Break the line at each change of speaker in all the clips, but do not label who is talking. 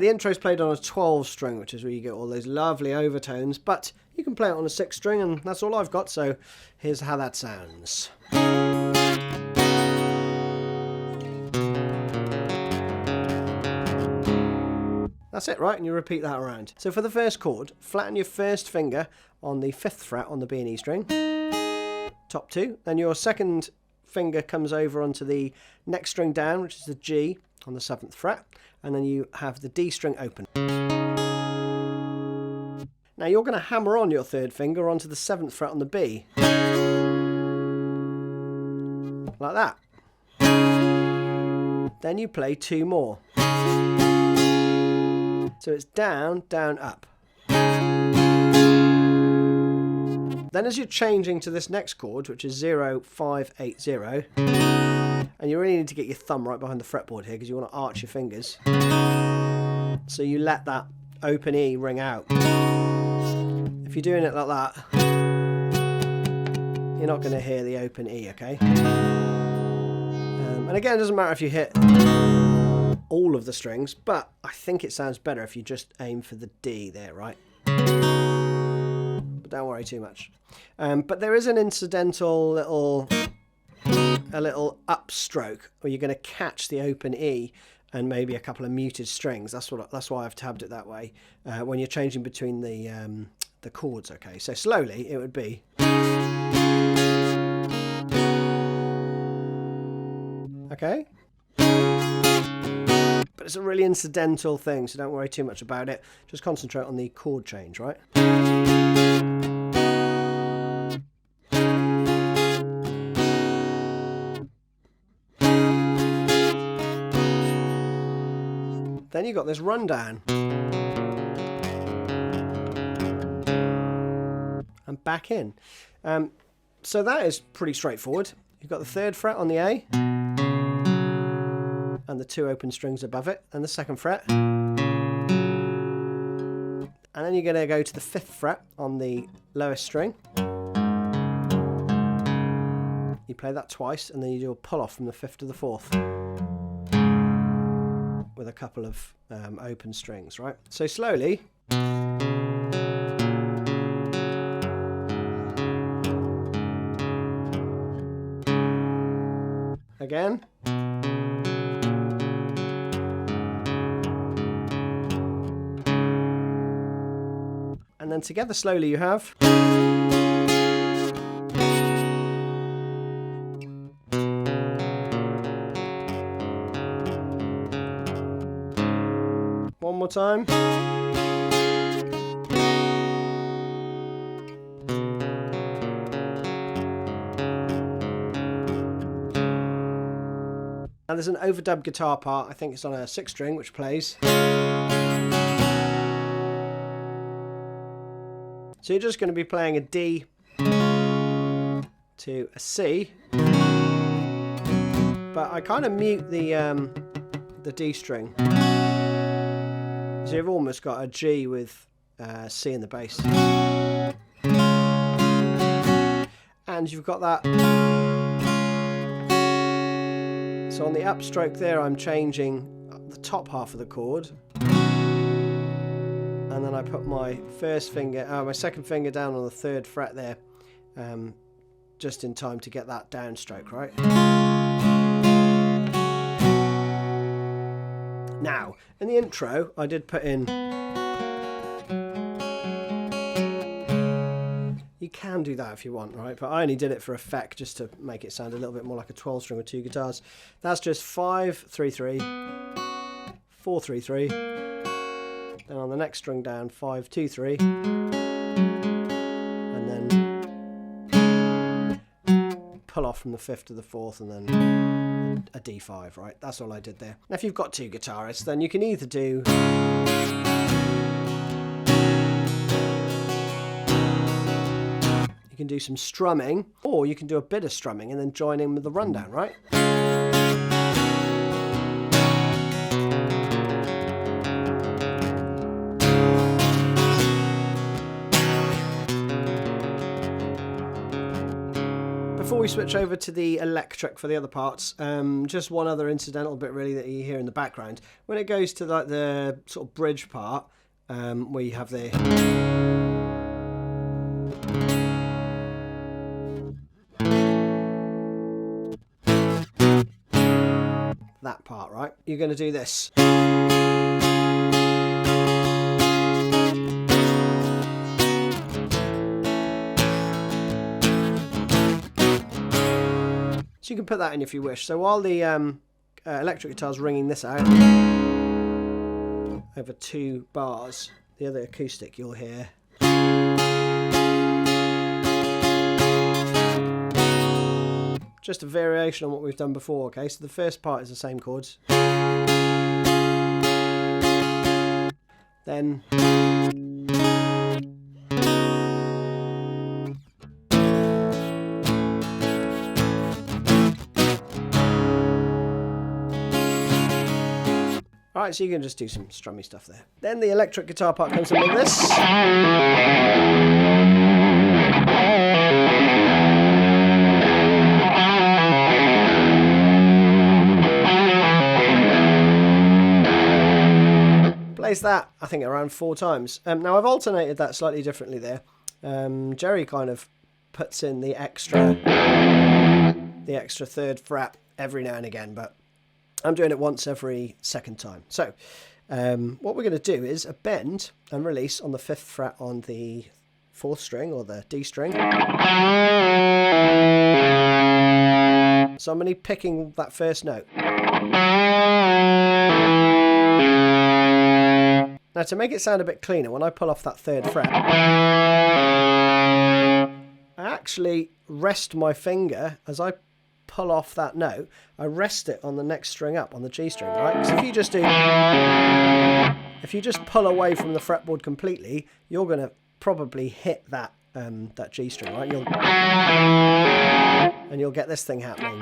The intro's played on a 12 string, which is where you get all those lovely overtones, but you can play it on a 6 string, and that's all I've got, so here's how that sounds. That's it, right? And you repeat that around. So for the first chord, flatten your first finger on the 5th fret on the B and E string, top 2, then your second finger comes over onto the next string down, which is the G on the 7th fret, and then you have the D string open. Now you're going to hammer on your 3rd finger onto the 7th fret on the B, like that. Then you play 2 more. So it's down, down, up. Then as you're changing to this next chord, which is 0, 5, 8, 0, and you really need to get your thumb right behind the fretboard here because you want to arch your fingers. So you let that open E ring out. If you're doing it like that, you're not going to hear the open E, okay? And again, it doesn't matter if you hit all of the strings, but I think it sounds better if you just aim for the D there, right? But don't worry too much. But there is an incidental little upstroke where you're going to catch the open E and maybe a couple of muted strings. That's why I've tabbed it that way when you're changing between the chords. Okay, so slowly it would be. Okay. But it's a really incidental thing, so don't worry too much about it. Just concentrate on the chord change, right? Then you've got this rundown. And back in. So that is pretty straightforward. You've got the 3rd fret on the A, and the 2 open strings above it, and the 2nd fret. And then you're going to go to the 5th fret on the lowest string. You play that twice, and then you do a pull off from the 5th to the 4th with a couple of open strings, right? So slowly. Again. And then together slowly you have. One more time. Now there's an overdub guitar part, I think it's on a 6 string, which plays. So you're just going to be playing a D to a C, but I kind of mute the D string. So you've almost got a G with C in the bass. And you've got that. So on the upstroke there, I'm changing the top half of the chord. And then I put my my 2nd finger down on the 3rd fret there, just in time to get that downstroke, right? Now, in the intro, I did put in. You can do that if you want, right? But I only did it for effect, just to make it sound a little bit more like a 12 string with 2 guitars. That's just 5, 3, 3, 4, 3, 3. Then on the next string down, 5, 2, 3. And then pull off from the 5th to the 4th, and then a D5, right? That's all I did there. Now if you've got 2 guitarists, then you can either do you can do some strumming, or you can do a bit of strumming and then join in with the rundown, right? before we switch over to the electric for the other parts, just one other incidental bit really that you hear in the background. When it goes to like the sort of bridge part, where you have the... that part, right? You're going to do this. So you can put that in if you wish. So while the electric guitar's ringing this out over 2 bars, the other acoustic you'll hear. Just a variation on what we've done before, okay? So the first part is the same chords. Then... Alright, so you can just do some strummy stuff there. Then the electric guitar part comes in with this. Plays that, I think, around 4 times. Now I've alternated that slightly differently there. Jerry kind of puts in the extra 3rd fret every now and again, but I'm doing it once every 2nd time. So what we're going to do is a bend and release on the 5th fret on the 4th string, or the D string. So I'm going to be picking that first note. Now to make it sound a bit cleaner, when I pull off that 3rd fret, I actually rest my finger as I pull off that note. I rest it on the next string up, on the G string, right? Because if you just pull away from the fretboard completely, you're going to probably hit that that G string, right? And you'll get this thing happening.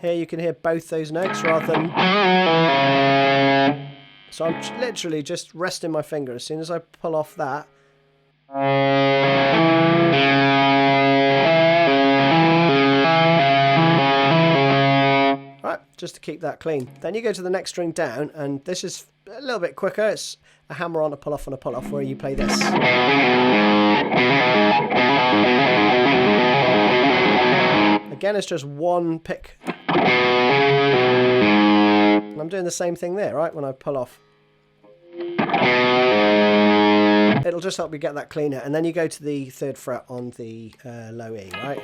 Here you can hear both those notes rather than... So I'm literally just resting my finger. As soon as I pull off that, right, just to keep that clean. Then you go to the next string down, and this is a little bit quicker. It's a hammer on, a pull off, and a pull off, where you play this. Again, it's just one pick. And I'm doing the same thing there, right? When I pull off, it'll just help you get that cleaner. And then you go to the 3rd fret on the low E, right?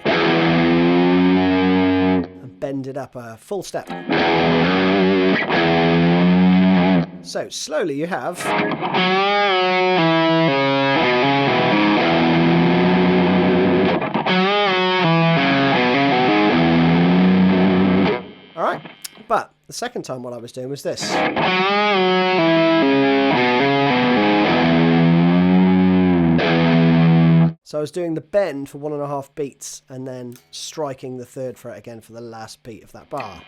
And bend it up a full step. So slowly you have... Alright, but the second time what I was doing was this. So I was doing the bend for 1.5 beats and then striking the 3rd fret again for the last beat of that bar.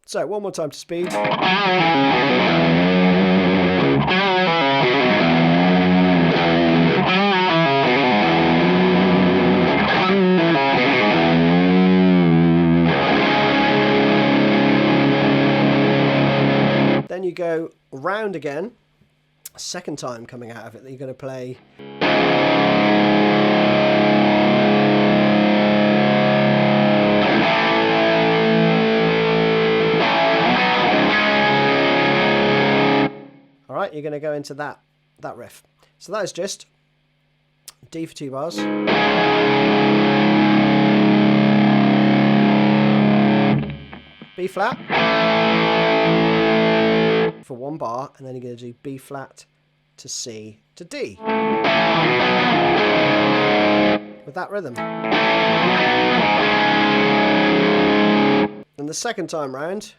So one more time to speed. Then you go round again, a second time coming out of it that you're going to play. All right, you're going to go into that riff. So that is just D for 2 bars. B flat for 1 bar, and then you're going to do B flat to C to D with that rhythm. And the second time round,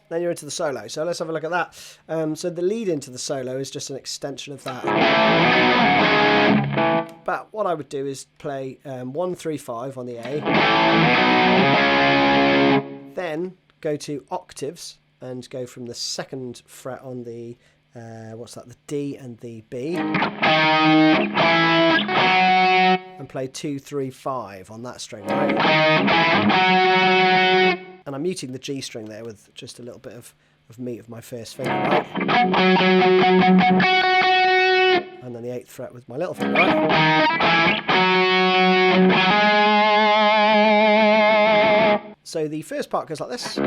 then you're into the solo. So let's have a look at that. So the lead into the solo is just an extension of that. But But what I would do is play 1, 3, 5 on the A, then go to octaves and go from the 2nd fret on the the D and the B, and play 2, 3, 5 on that string, right? And I'm muting the G string there with just a little bit of meat of my first finger, right? And then the 8th fret with my little finger, right? So the first part goes like this.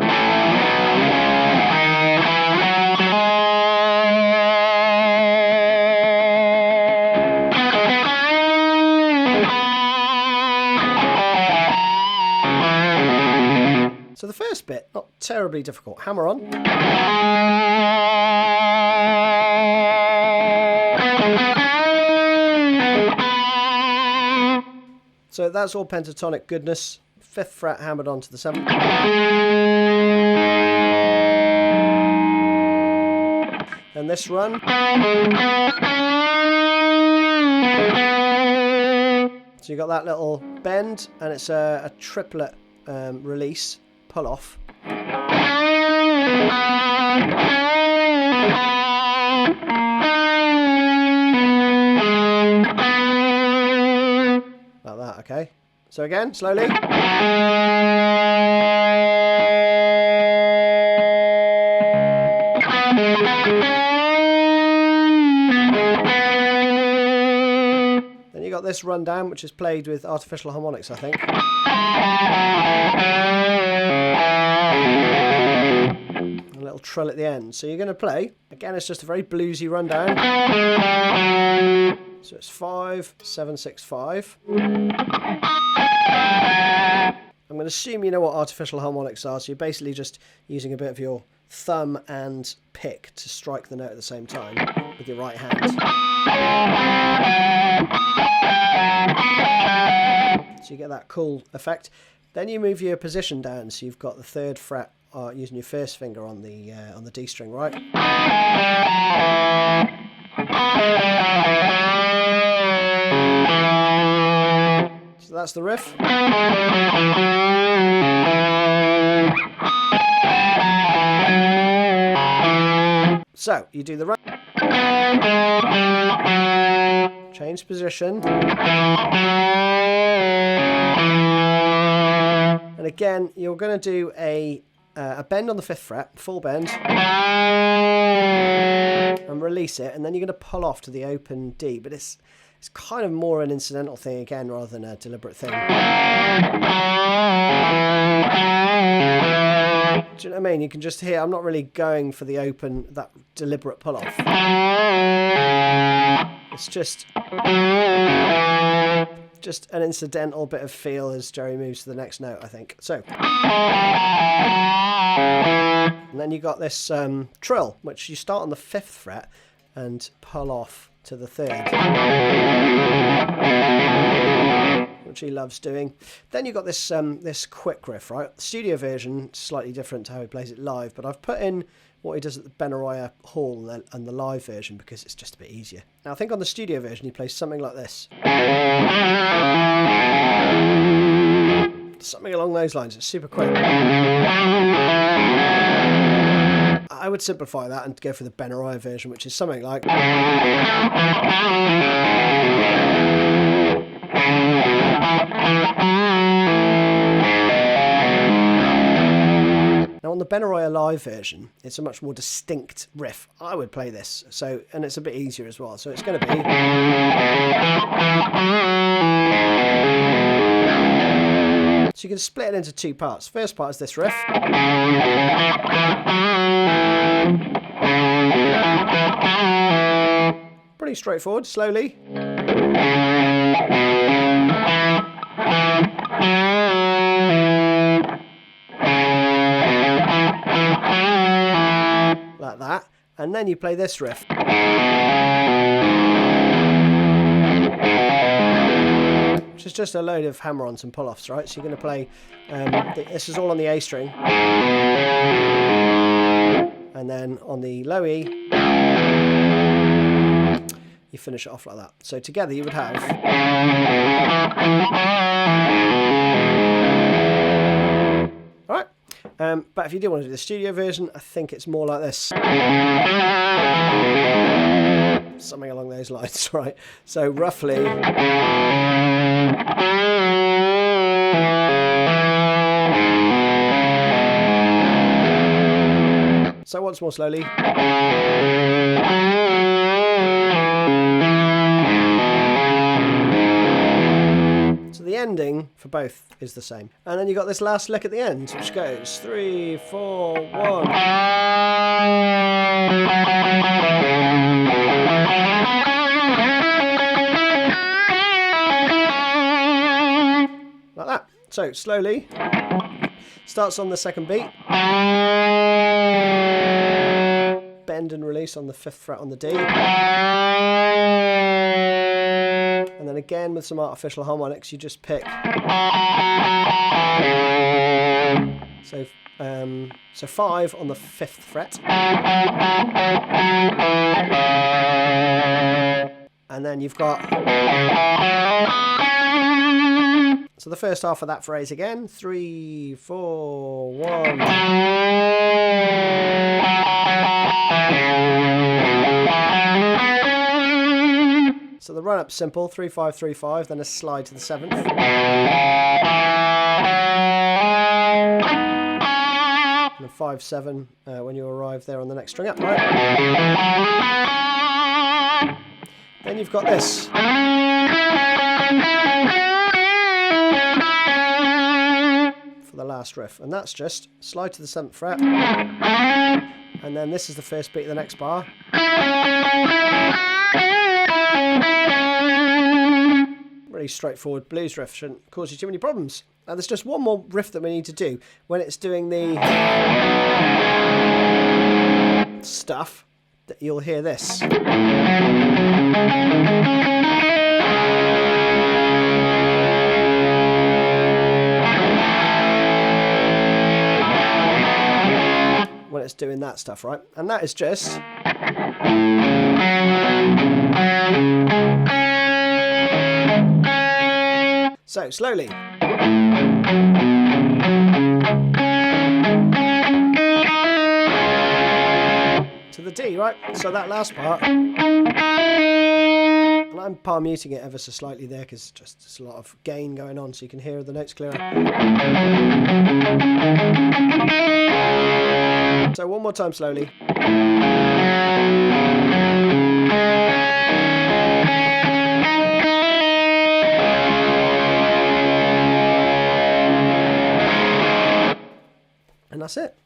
So the first bit, not terribly difficult. Hammer on. So that's all pentatonic goodness. 5th fret hammered onto the 7th. And this run. So you got that little bend, and it's a triplet release, pull off. Like that, okay. So again, slowly. Then you got this rundown, which is played with artificial harmonics, I think. A little trill at the end. So you're going to play, again, it's just a very bluesy rundown. So it's 5, 7, 6, 5. I'm going to assume you know what artificial harmonics are, so you're basically just using a bit of your thumb and pick to strike the note at the same time with your right hand. So you get that cool effect. Then you move your position down, so you've got the 3rd fret using your first finger on the D string, right? So that's the riff. So you do the run, change position, and again you're going to do a bend on the 5th fret, full bend, and release it, and then you're going to pull off to the open D, but it's kind of more an incidental thing again rather than a deliberate thing. Do you know what I mean? You can just hear I'm not really going for the open, that deliberate pull off. It's just an incidental bit of feel as Jerry moves to the next note, I think. So, and then you got this trill, which you start on the 5th fret and pull off to the 3rd, which he loves doing. Then you got this this quick riff, right? The studio version slightly different to how he plays it live, but I've put in what he does at the Benaroya Hall and the live version because it's just a bit easier. Now I think on the studio version he plays something like this. Something along those lines. It's super quick. I would simplify that and go for the Benaroya version, which is something like. Now on the Benaroya live version, it's a much more distinct riff. I would play this, so, and it's a bit easier as well. So it's going to be. So you can split it into 2 parts. First part is this riff. Pretty straightforward, slowly. Like that. And then you play this riff. Which is just a load of hammer-ons and pull-offs, right? So you're going to play, this is all on the A string. And then on the low E, you finish it off like that. So together you would have... Alright, but if you do want to do the studio version, I think it's more like this. Something along those lines, right? So roughly... So once more slowly. So the ending for both is the same. And then you got this last lick at the end, which goes 3, 4, 1. Like that. So slowly. Starts on the second beat. Bend and release on the 5th fret on the D. And then again with some artificial harmonics, you just pick. So 5 on the 5th fret. And then you've got... So the first half of that phrase again, 3, 4, 1. So the run-up's simple, 3, 5, 3, 5, then a slide to the 7th. And a 5, 7 when you arrive there on the next string up, right? Then you've got this. The last riff, and that's just slide to the 7th fret, and then this is the first beat of the next bar. Really straightforward blues riff, shouldn't cause you too many problems. Now there's just one more riff that we need to do when it's doing the stuff, that you'll hear this. When it's doing that stuff, right? And that is just... So, slowly. To the D, right? So that last part... And I'm palm muting it ever so slightly there because just there's a lot of gain going on so you can hear the notes clearer. So one more time slowly. And that's it.